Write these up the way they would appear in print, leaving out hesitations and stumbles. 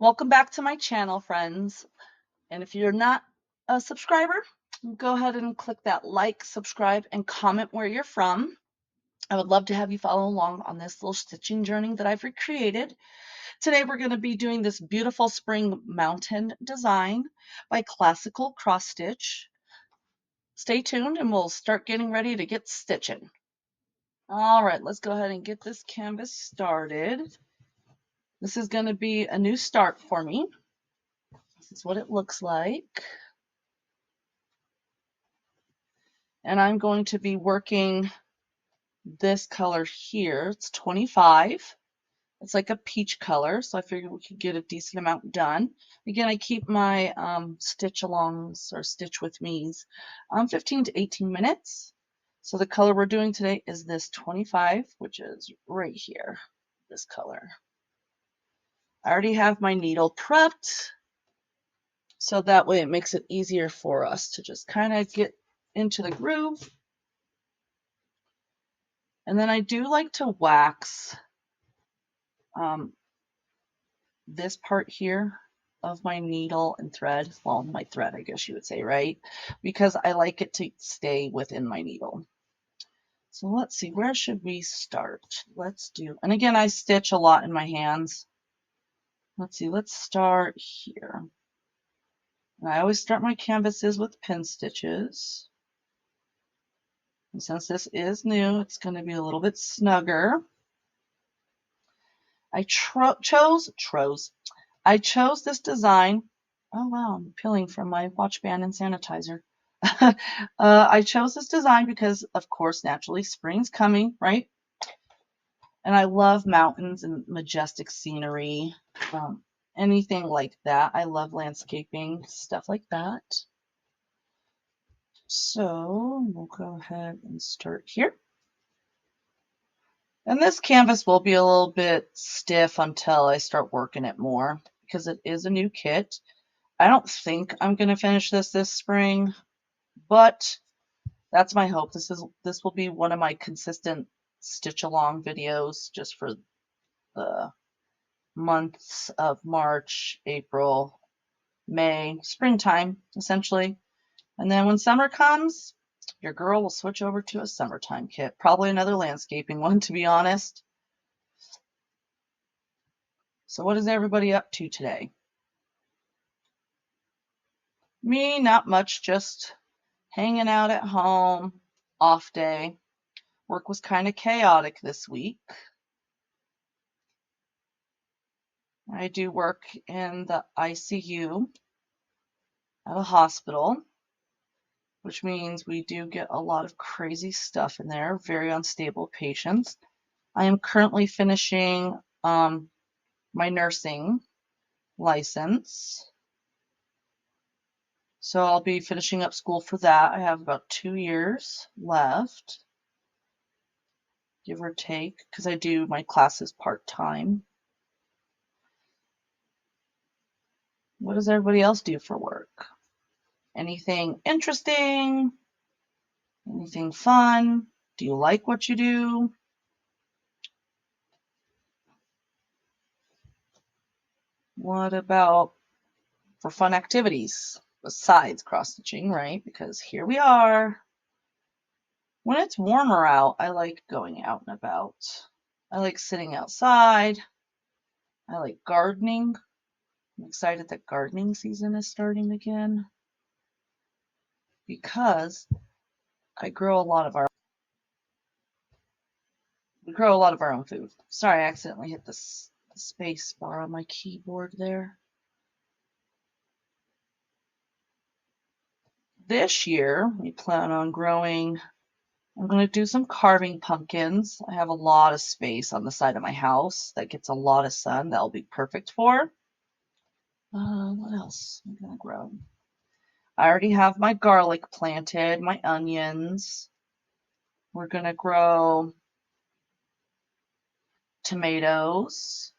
Welcome back to my channel, friends. And if you're not a subscriber, go ahead and click that like, subscribe, and comment where you're from. I would love to have you follow along on this little stitching journey that I've recreated. Today we're going to be doing this beautiful spring mountain design by Classical Cross Stitch. Stay tuned and we'll start getting ready to get stitching. All right, let's go ahead and get this canvas started. This is going to be a new start for me. This is what it looks like. And I'm going to be working this color here. It's 25. It's like a peach color, so I figured we could get a decent amount done. Again, I keep my stitch alongs or stitch with me's 15 to 18 minutes. So the color we're doing today is this 25, which is right here, this color. I already have my needle prepped, so that way it makes it easier for us to just kind of get into the groove. And then I do like to wax this part here of my needle and thread, well, my thread, I guess you would say, right? Because I like it to stay within my needle. So let's see, where should we start? Let's do, and again, I stitch a lot in my hands. Let's see, let's start here. And I always start my canvases with pin stitches. And since this is new, it's going to be a little bit snugger. I chose this design. Oh wow, I'm peeling from my watch band and sanitizer. I chose this design because, of course, naturally spring's coming, right? And I love mountains and majestic scenery, anything like that. I love landscaping, stuff like that. So we'll go ahead and start here. And this canvas will be a little bit stiff until I start working it more because it is a new kit. I don't think I'm going to finish this spring, but that's my hope. This will be one of my consistent stitch along videos just for the months of March, April, May, springtime, essentially. And then when summer comes, your girl will switch over to a summertime kit. Probably another landscaping one, to be honest. So what is everybody up to today? Me, not much, just hanging out at home, off day. Work was kind of chaotic this week. I do work in the ICU at a hospital, which means we do get a lot of crazy stuff in there, very unstable patients. I am currently finishing my nursing license. So I'll be finishing up school for that. I have about 2 years left, give or take, because I do my classes part-time. What does everybody else do for work? Anything interesting? Anything fun? Do you like what you do? What about for fun activities besides cross stitching, right? Because here we are. When it's warmer out, I like going out and about. I like sitting outside. I like gardening. I'm excited that gardening season is starting again because we grow a lot of our own food. Sorry, I accidentally hit the space bar on my keyboard there. This year, we plan on growing, I'm going to do some carving pumpkins. I have a lot of space on the side of my house that gets a lot of sun. That'll be perfect for. What else am I going to grow? I already have my garlic planted, my onions. We're going to grow tomatoes.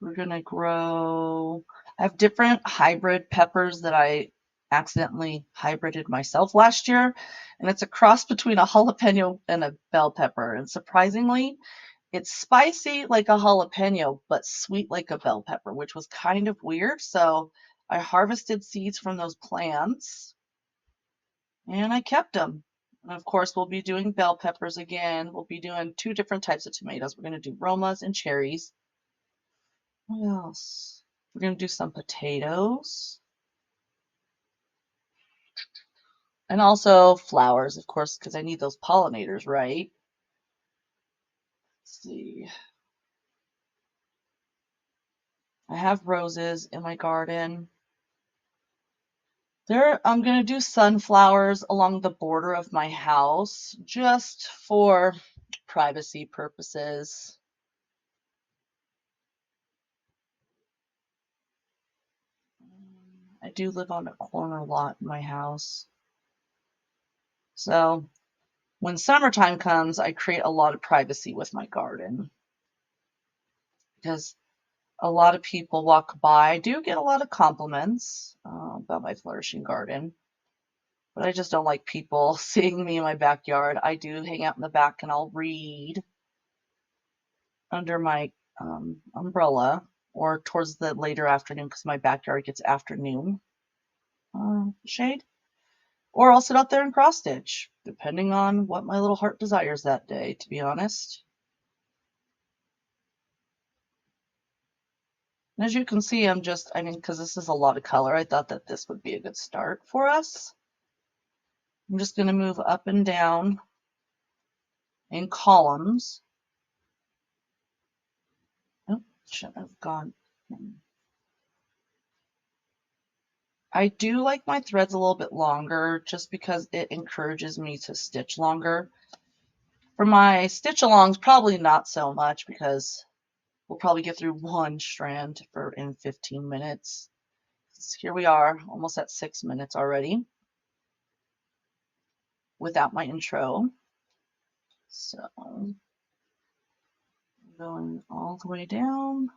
We're going to grow, I have different hybrid peppers that I accidentally hybrided myself last year. And it's a cross between a jalapeno and a bell pepper. And surprisingly, It's spicy like a jalapeno, but sweet like a bell pepper, which was kind of weird. So I harvested seeds from those plants and I kept them. And of course, we'll be doing bell peppers again. We'll be doing 2 different types of tomatoes. We're going to do Romas and cherries. What else? We're going to do some potatoes. And also flowers, of course, because I need those pollinators, right? Let's see. I have roses in my garden. I'm going to do sunflowers along the border of my house just for privacy purposes. I do live on a corner lot in my house. So when summertime comes, I create a lot of privacy with my garden because a lot of people walk by. I do get a lot of compliments about my flourishing garden, but I just don't like people seeing me in my backyard. I do hang out in the back and I'll read under my umbrella or towards the later afternoon because my backyard gets afternoon shade. Or I'll sit out there and cross stitch, depending on what my little heart desires that day, to be honest. And as you can see, because this is a lot of color, I thought that this would be a good start for us. I'm just going to move up and down in columns. Oh, shouldn't have gone. I do like my threads a little bit longer just because it encourages me to stitch longer. For my stitch alongs, probably not so much because we'll probably get through one strand in 15 minutes. So here we are, almost at 6 minutes already without my intro. So going all the way down.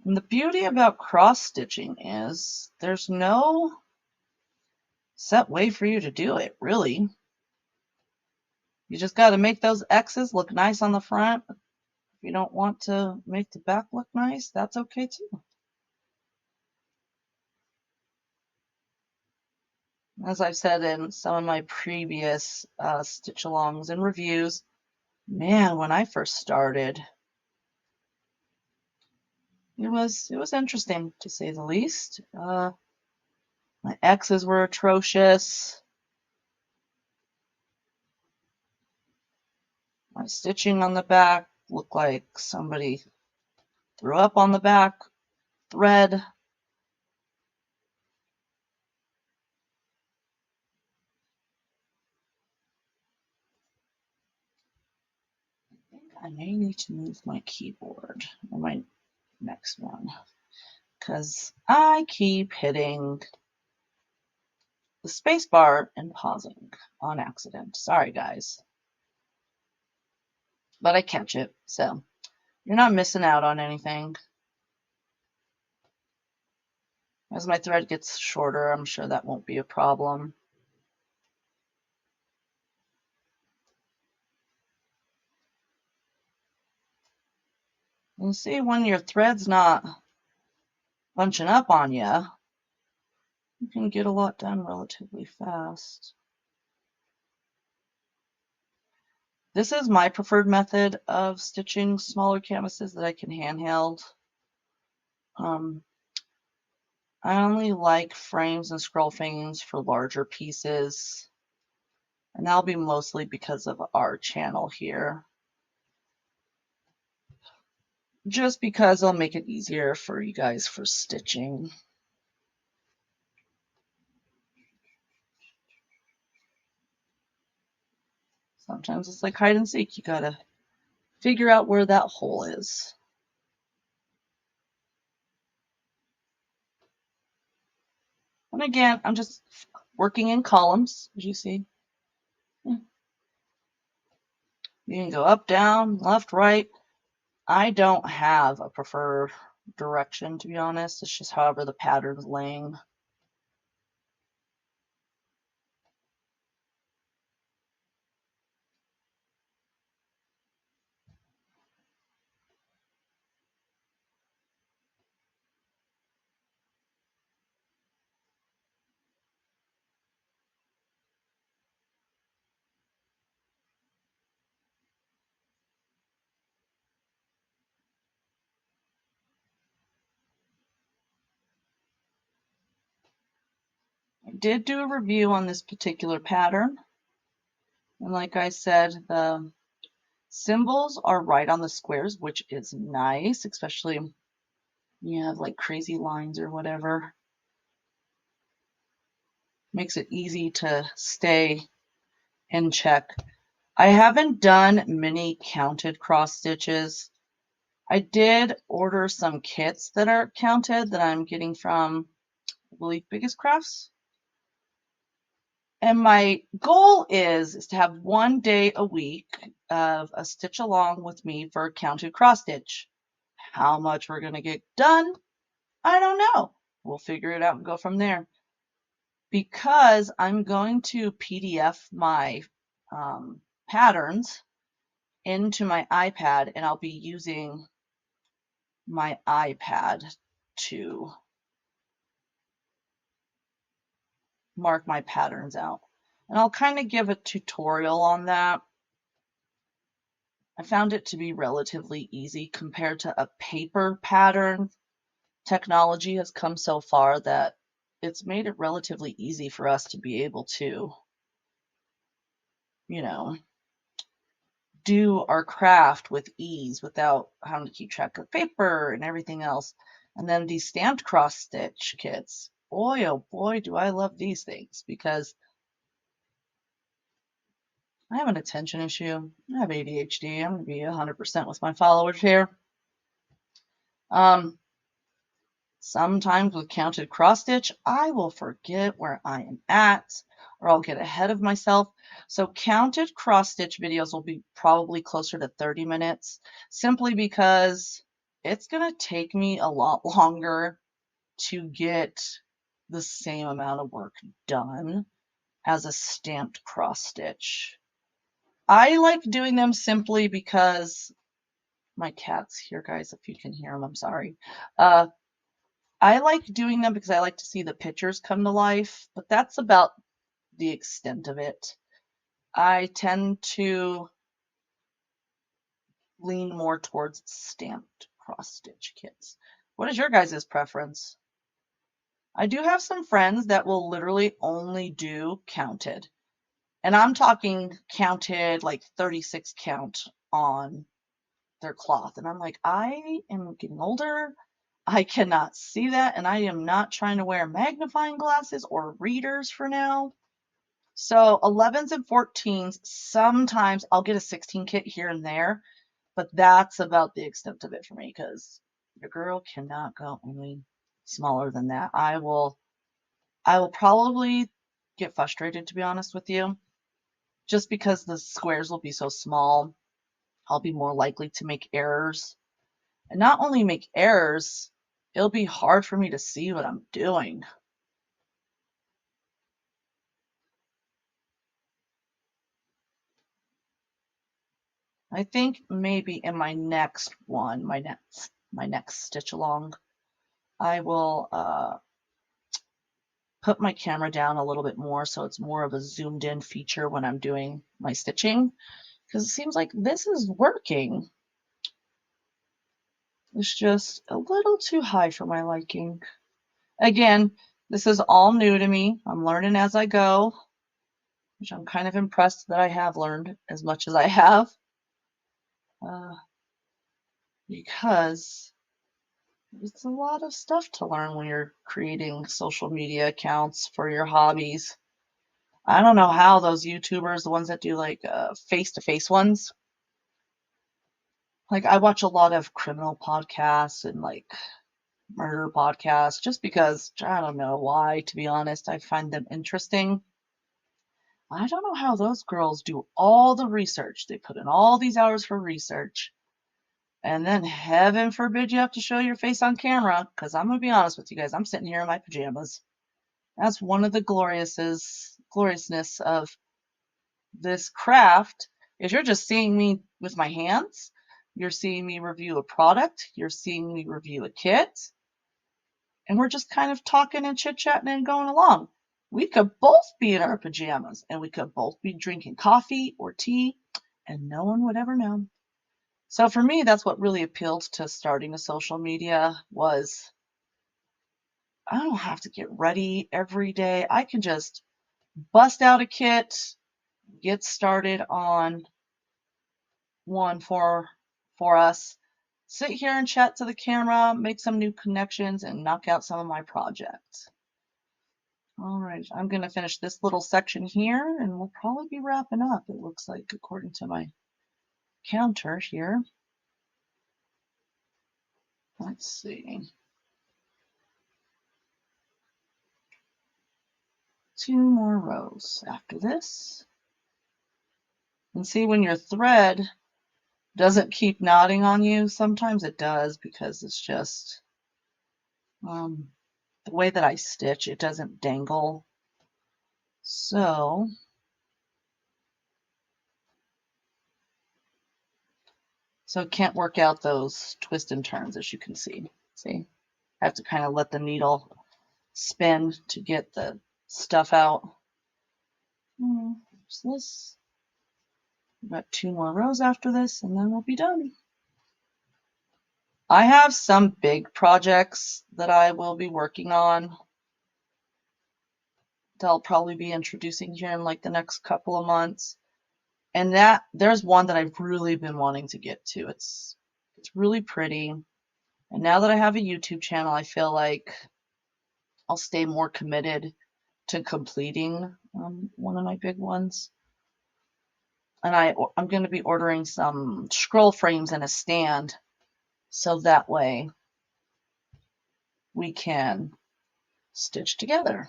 And the beauty about cross stitching is there's no set way for you to do it, really. You just got to make those X's look nice on the front. If you don't want to make the back look nice, that's okay too. As I've said in some of my previous stitch alongs and reviews, man, when I first started, it was interesting to say the least. My X's were atrocious. My stitching on the back looked like somebody threw up on the back thread. I think I may need to move my keyboard on my next one because I keep hitting the space bar and pausing on accident. Sorry, guys. But I catch it, so you're not missing out on anything. As my thread gets shorter, I'm sure that won't be a problem. You see, when your thread's not bunching up on you, you can get a lot done relatively fast. This is my preferred method of stitching smaller canvases that I can handheld. I only like frames and scroll hangings for larger pieces, and that'll be mostly because of our channel here. Just because it'll make it easier for you guys for stitching. Sometimes it's like hide and seek. You gotta figure out where that hole is. And again, I'm just working in columns, as you see. You can go up, down, left, right. I don't have a preferred direction, to be honest. It's just however the pattern's laying. I did do a review on this particular pattern. And like I said, the symbols are right on the squares, which is nice, especially when you have like crazy lines or whatever. Makes it easy to stay in check. I haven't done many counted cross stitches. I did order some kits that are counted that I'm getting from, I believe, Biggest Crafts. And my goal is to have 1 day a week of a stitch along with me for a counted cross stitch. How much we're going to get done, I don't know. We'll figure it out and go from there. Because I'm going to PDF my patterns into my iPad, and I'll be using my iPad to mark my patterns out. And I'll kind of give a tutorial on that. I found it to be relatively easy compared to a paper pattern. Technology has come so far that it's made it relatively easy for us to be able to, you know, do our craft with ease without having to keep track of paper and everything else. And then these stamped cross stitch kits, boy, oh boy, do I love these things, because I have an attention issue. I have ADHD. I'm going to be 100% with my followers here. Sometimes with counted cross stitch, I will forget where I am at, or I'll get ahead of myself. So counted cross stitch videos will be probably closer to 30 minutes, simply because it's going to take me a lot longer to get the same amount of work done as a stamped cross stitch. I like doing them simply because my cat's here, guys. If you can hear them, I'm sorry. I like doing them because I like to see the pictures come to life, but that's about the extent of it. I tend to lean more towards stamped cross stitch kits. What is your guys' preference? I do have some friends that will literally only do counted. And I'm talking counted like 36 count on their cloth. And I'm like, I am getting older. I cannot see that. And I am not trying to wear magnifying glasses or readers for now. So 11s and 14s, sometimes I'll get a 16 kit here and there, but that's about the extent of it for me, because your girl cannot go any smaller than that. I will probably get frustrated, to be honest with you, just because the squares will be so small. I'll be more likely to make errors. And not only make errors, it'll be hard for me to see what I'm doing. I think maybe in my next one, my next stitch along, I will put my camera down a little bit more so it's more of a zoomed in feature when I'm doing my stitching, because it seems like this is working. It's just a little too high for my liking. Again, this is all new to me. I'm learning as I go, which I'm kind of impressed that I have learned as much as I have, because it's a lot of stuff to learn when you're creating social media accounts for your hobbies. I don't know how those YouTubers, the ones that do like face-to-face ones, like I watch a lot of criminal podcasts and like murder podcasts just because I don't know why, to be honest. I find them interesting. I don't know how those girls do all the research. They put in all these hours for research, and then heaven forbid you have to show your face on camera, because I'm going to be honest with you guys, I'm sitting here in my pajamas. That's one of the gloriousness of this craft, is you're just seeing me with my hands. You're seeing me review a product. You're seeing me review a kit. And we're just kind of talking and chit-chatting and going along. We could both be in our pajamas, and we could both be drinking coffee or tea, and no one would ever know. So for me, that's what really appealed to starting a social media, was I don't have to get ready every day. I can just bust out a kit, get started on one for us, sit here and chat to the camera, make some new connections, and knock out some of my projects. All right, I'm going to finish this little section here, and we'll probably be wrapping up, it looks like, according to my counter here. Let's see. 2 more rows after this. And see, when your thread doesn't keep knotting on you, sometimes it does because it's just the way that I stitch, it doesn't dangle. So it can't work out those twists and turns, as you can see. See, I have to kind of let the needle spin to get the stuff out. There's this. We've got 2 more rows after this, and then we'll be done. I have some big projects that I will be working on that I'll probably be introducing here in like the next couple of months. And that there's one that I've really been wanting to get to. It's really pretty. And now that I have a YouTube channel, I feel like I'll stay more committed to completing one of my big ones. And I'm going to be ordering some scroll frames and a stand, so that way we can stitch together.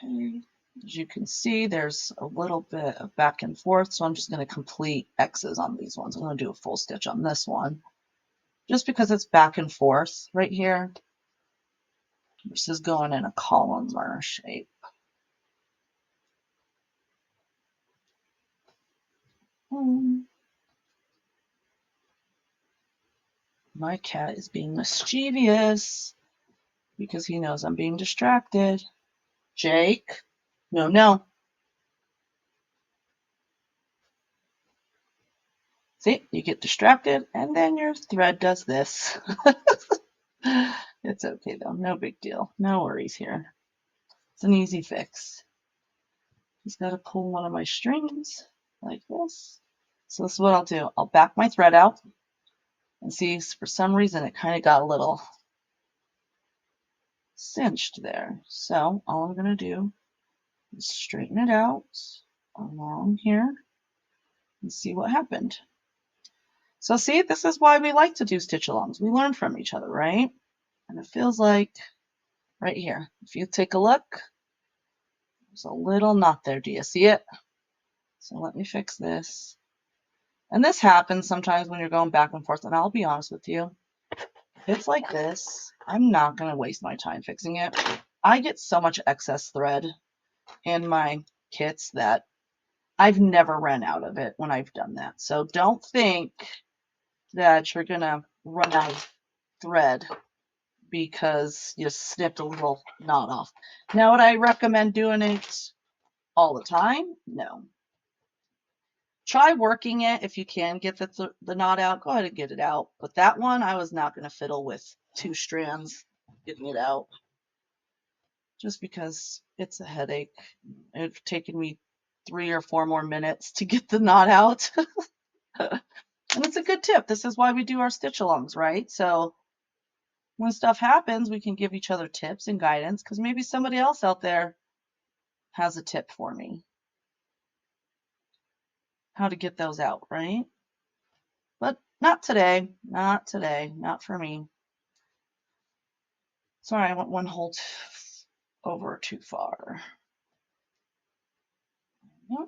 Okay, as you can see, there's a little bit of back and forth, so I'm just going to complete X's on these ones. I'm going to do a full stitch on this one, just because it's back and forth right here. This is going in a columnar shape. My cat is being mischievous because he knows I'm being distracted. Jake, no, no. See, you get distracted and then your thread does this. It's okay though, no big deal. No worries here. It's an easy fix. Just gotta pull one of my strings like this. So this is what I'll do. I'll back my thread out and see, for some reason it kind of got a little cinched there. So all I'm gonna do is straighten it out along here and see what happened. So see, this is why we like to do stitch alongs. We learn from each other, right? And it feels like right here, if you take a look, there's a little knot there. Do you see it? So let me fix this. And this happens sometimes when you're going back and forth, and I'll be honest with you, if it's like this, I'm not going to waste my time fixing it. I get so much excess thread in my kits that I've never ran out of it when I've done that. So don't think that you're going to run out of thread because you snipped a little knot off. Now, would I recommend doing it all the time? No. Try working it if you can get the knot out. Go ahead and get it out. But that one, I was not going to fiddle with 2 strands getting it out, just because it's a headache. It's taken me 3 or 4 more minutes to get the knot out. And it's a good tip. This is why we do our stitch alongs, right? So when stuff happens, we can give each other tips and guidance, because maybe somebody else out there has a tip for me how to get those out, right? But not today, not today, not for me. Sorry, I went one hole over too far. Yep.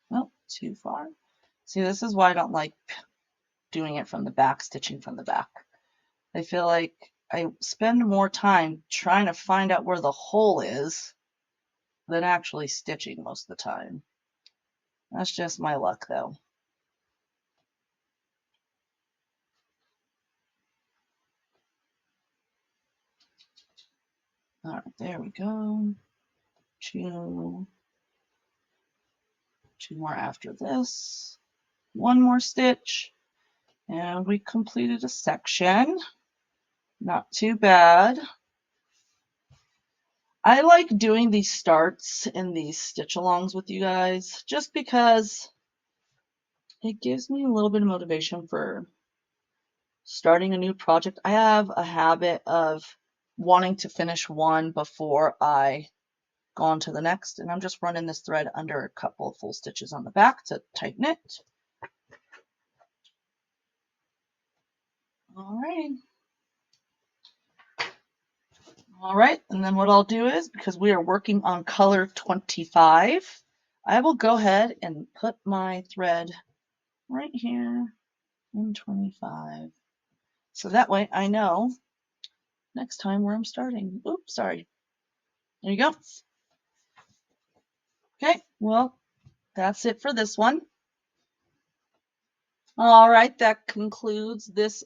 Nope, too far. See, this is why I don't like doing it from the back, stitching from the back. I feel like I spend more time trying to find out where the hole is than actually stitching most of the time. That's just my luck, though. All right, there we go. Two more after this. One more stitch, and we completed a section. Not too bad. I like doing these starts and these stitch alongs with you guys just because it gives me a little bit of motivation for starting a new project. I have a habit of wanting to finish one before I go on to the next, and I'm just running this thread under a couple of full stitches on the back to tighten it. All right, and then what I'll do is, because we are working on color 25, I will go ahead and put my thread right here in 25. So that way I know next time where I'm starting. Oops, sorry. There you go. Okay, well, that's it for this one. All right, that concludes this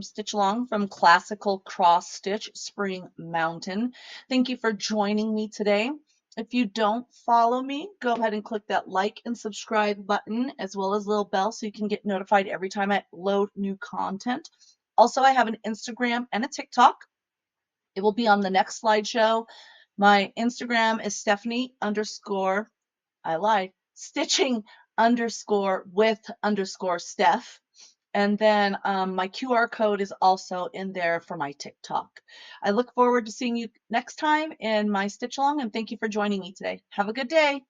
stitch along from Classical Cross Stitch Spring Mountain. Thank you for joining me today. If you don't follow me, go ahead and click that like and subscribe button, as well as little bell, so you can get notified every time I load new content. Also, I have an Instagram and a TikTok. It will be on the next slideshow. My Instagram is stitching_with_steph. And then my QR code is also in there for my TikTok. I look forward to seeing you next time in my stitch along, and thank you for joining me today. Have a good day.